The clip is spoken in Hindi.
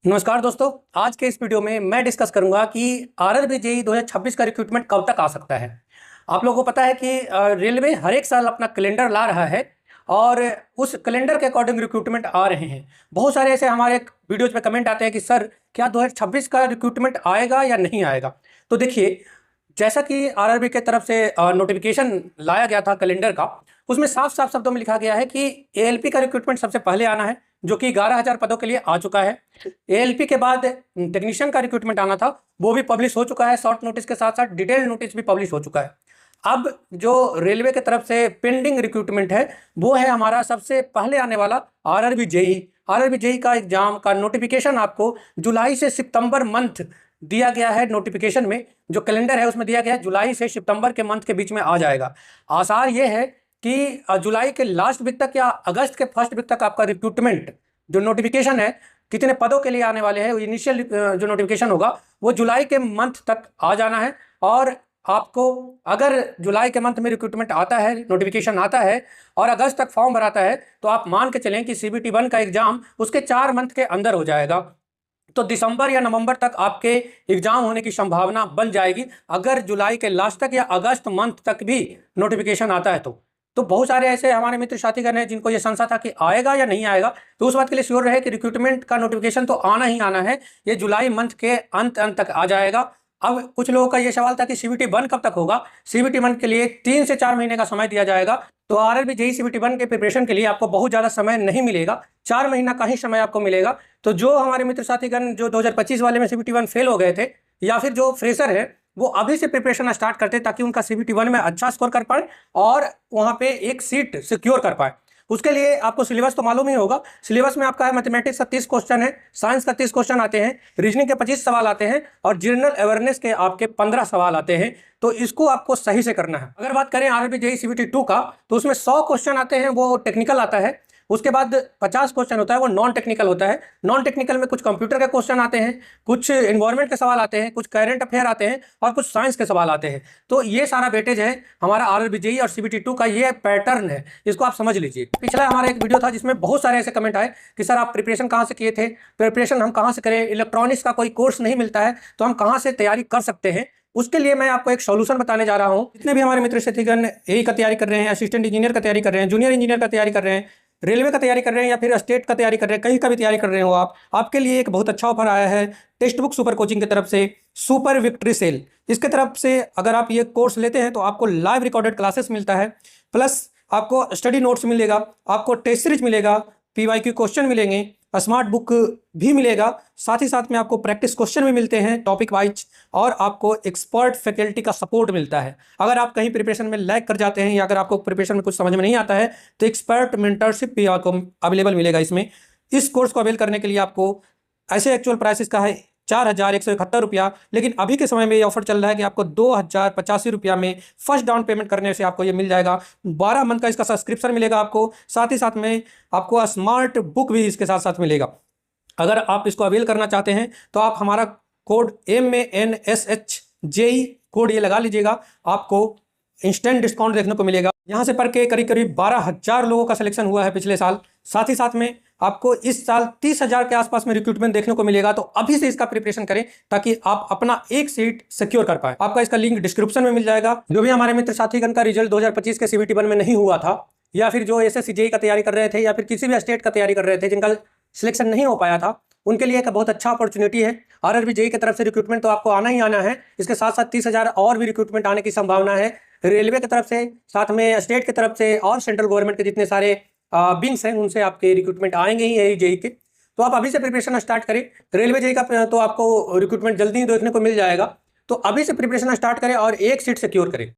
नमस्कार दोस्तों। आज के इस वीडियो में मैं डिस्कस करूंगा कि आरआरबी जेईई 2026 का रिक्रूटमेंट कब तक आ सकता है। आप लोगों को पता है कि रेलवे हर एक साल अपना कैलेंडर ला रहा है और उस कैलेंडर के अकॉर्डिंग रिक्रूटमेंट आ रहे हैं। बहुत सारे ऐसे हमारे वीडियोज में कमेंट आते हैं कि सर क्या 2026 का रिक्रूटमेंट आएगा या नहीं आएगा। तो देखिए, जैसा कि आरआरबी के तरफ से नोटिफिकेशन लाया गया था कैलेंडर का, उसमें साफ साफ शब्दों में लिखा गया है कि एएलपी का रिक्रूटमेंट सबसे पहले आना है, जो कि 11,000 पदों के लिए आ चुका है। एएलपी के बाद टेक्नीशियन का रिक्रूटमेंट आना था, वो भी पब्लिश हो चुका है। शॉर्ट नोटिस के साथ साथ डिटेल्ड नोटिस भी पब्लिश हो चुका है। अब जो रेलवे की तरफ से पेंडिंग रिक्रूटमेंट है वो है हमारा सबसे पहले आने वाला आरआरबी जेईई। आरआरबी जेईई का एग्जाम का नोटिफिकेशन आपको जुलाई से सितंबर मंथ दिया गया है। नोटिफिकेशन में जो कैलेंडर है उसमें दिया गया है जुलाई से सितंबर के मंथ के बीच में आ जाएगा। आसार ये है कि जुलाई के लास्ट वीक तक या अगस्त के फर्स्ट वीक तक आपका रिक्रूटमेंट जो नोटिफिकेशन है कितने पदों के लिए आने वाले हैं, इनिशियल जो नोटिफिकेशन होगा वो जुलाई के मंथ तक आ जाना है। और आपको अगर जुलाई के मंथ में रिक्रूटमेंट आता है, नोटिफिकेशन आता है और अगस्त तक फॉर्म भराता है, तो आप मान के चलें कि CBT 1 का एग्जाम उसके 4 मंथ के अंदर हो जाएगा। तो दिसंबर या नवंबर तक आपके एग्जाम होने की संभावना बन जाएगी, अगर जुलाई के लास्ट तक या अगस्त मंथ तक भी नोटिफिकेशन आता है तो बहुत सारे ऐसे हमारे मित्र साथीगण हैं जिनको ये संशय था कि आएगा या नहीं आएगा। तो उस बात के लिए श्योर रहे कि रिक्रूटमेंट का नोटिफिकेशन तो आना ही आना है, ये जुलाई मंथ के अंत तक आ जाएगा। अब कुछ लोगों का ये सवाल था कि CBT 1 कब तक होगा। CBT 1 के लिए 3 से 4 महीने का समय दिया जाएगा। तो आरआरबी जेईई CBT 1 के प्रिपरेशन के लिए आपको बहुत ज़्यादा समय नहीं मिलेगा, 4 महीना का ही समय आपको मिलेगा। तो जो हमारे मित्र साथीगण जो 2025 वाले में CBT 1 फेल हो गए थे या फिर जो फ्रेशर है वो अभी से प्रिपरेशन स्टार्ट करते ताकि उनका CBT 1 में अच्छा स्कोर कर पाए और वहाँ पे एक सीट सिक्योर कर पाए। उसके लिए आपको सिलेबस तो मालूम ही होगा। सिलेबस में आपका है मैथमेटिक्स का 30 क्वेश्चन है, साइंस का 30 क्वेश्चन आते हैं, रीजनिंग के 25 सवाल आते हैं और जनरल अवेयरनेस के आपके 15 सवाल आते हैं। तो इसको आपको सही से करना है। अगर बात करें आरआरबी जेईई CBT 2 का, तो उसमें 100 क्वेश्चन आते हैं, वो टेक्निकल आता है। उसके बाद 50 क्वेश्चन होता है वो नॉन टेक्निकल होता है। नॉन टेक्निकल में कुछ कंप्यूटर के क्वेश्चन आते हैं, कुछ इन्वायरमेंट के सवाल आते हैं, कुछ करंट अफेयर आते हैं और कुछ साइंस के सवाल आते हैं। तो ये सारा वेटेज है हमारा आरआरबी जेईई और CBT 2 का, ये पैटर्न है, इसको आप समझ लीजिए। पिछला हमारा एक वीडियो था जिसमें बहुत सारे ऐसे कमेंट आए कि सर आप प्रिपरेशन कहाँ से किए थे, प्रिपरेशन हम कहाँ से करें, इलेक्ट्रॉनिक्स का कोई कोर्स नहीं मिलता है तो हम कहाँ से तैयारी कर सकते हैं। उसके लिए मैं आपको एक सॉल्यूशन बताने जा रहा हूं। जितने भी हमारे मित्र साथीगण यही का तैयारी कर रहे हैं, असिस्टेंट इंजीनियर का तैयारी कर रहे हैं, जूनियर इंजीनियर का तैयारी कर रहे हैं, रेलवे का तैयारी कर रहे हैं या फिर स्टेट का तैयारी कर रहे हैं, कहीं का भी तैयारी कर रहे हो आप, आपके लिए एक बहुत अच्छा ऑफर आया है टेक्स्ट बुक सुपर कोचिंग की तरफ से, सुपर विक्ट्री सेल। इसके तरफ से अगर आप ये कोर्स लेते हैं तो आपको लाइव रिकॉर्डेड क्लासेस मिलता है, प्लस आपको स्टडी नोट्स मिलेगा, आपको टेस्ट सीरीज मिलेगा, PYQ क्वेश्चन मिलेंगे, स्मार्ट बुक भी मिलेगा, साथ ही साथ में आपको प्रैक्टिस क्वेश्चन भी मिलते हैं टॉपिक वाइज, और आपको एक्सपर्ट फैकल्टी का सपोर्ट मिलता है। अगर आप कहीं प्रिपरेशन में लैग कर जाते हैं या अगर आपको प्रिपरेशन में कुछ समझ में नहीं आता है तो एक्सपर्ट मेंटरशिप भी आपको अवेलेबल मिलेगा इसमें। इस कोर्स को अवेल करने के लिए आपको ऐसे एक्चुअल प्राइसेस का है 4,171 रुपया, लेकिन अभी के समय में ये ऑफर चल रहा है कि आपको 2,085 रुपया में फर्स्ट डाउन पेमेंट करने से आपको ये मिल जाएगा। 12 मंथ का इसका सब्सक्रिप्शन मिलेगा आपको, साथ ही साथ में आपको स्मार्ट बुक भी इसके साथ साथ मिलेगा। अगर आप इसको अवेल करना चाहते हैं तो आप हमारा कोड MANSHJEE कोड ये लगा लीजिएगा, आपको इंस्टेंट डिस्काउंट देखने को मिलेगा। यहाँ से पढ़ के करीब करीब 12,000 लोगों का सिलेक्शन हुआ है पिछले साल। साथ ही साथ में आपको इस साल 30,000 के आसपास में रिक्रूटमेंट देखने को मिलेगा। तो अभी से इसका प्रिपरेशन करें ताकि आप अपना एक सीट सिक्योर कर पाए। आपका इसका लिंक डिस्क्रिप्शन में मिल जाएगा। जो भी हमारे मित्र साथीगण का रिजल्ट 2025 के CBT 1 में नहीं हुआ था, या फिर जो SSC जेईई का तैयारी कर रहे थे या फिर किसी भी स्टेट का तैयारी कर रहे थे जिनका सिलेक्शन नहीं हो पाया था, उनके लिए एक बहुत अच्छा अपॉर्चुनिटी है। आरआरबी जेईई की तरफ से रिक्रूटमेंट तो आपको आना ही आना है, इसके साथ साथ 30,000 और भी रिक्रूटमेंट आने की संभावना है। रेलवे की तरफ से, साथ में स्टेट की तरफ से और सेंट्रल गवर्नमेंट के जितने सारे विंग्स हैं उनसे आपके रिक्रूटमेंट आएंगे ही जेईई के। तो आप अभी से प्रिपरेशन स्टार्ट करें। रेलवे जेईई का तो आपको रिक्रूटमेंट जल्दी ही देखने को मिल जाएगा। तो अभी से प्रिपरेशन स्टार्ट करें और एक सीट सिक्योर करें।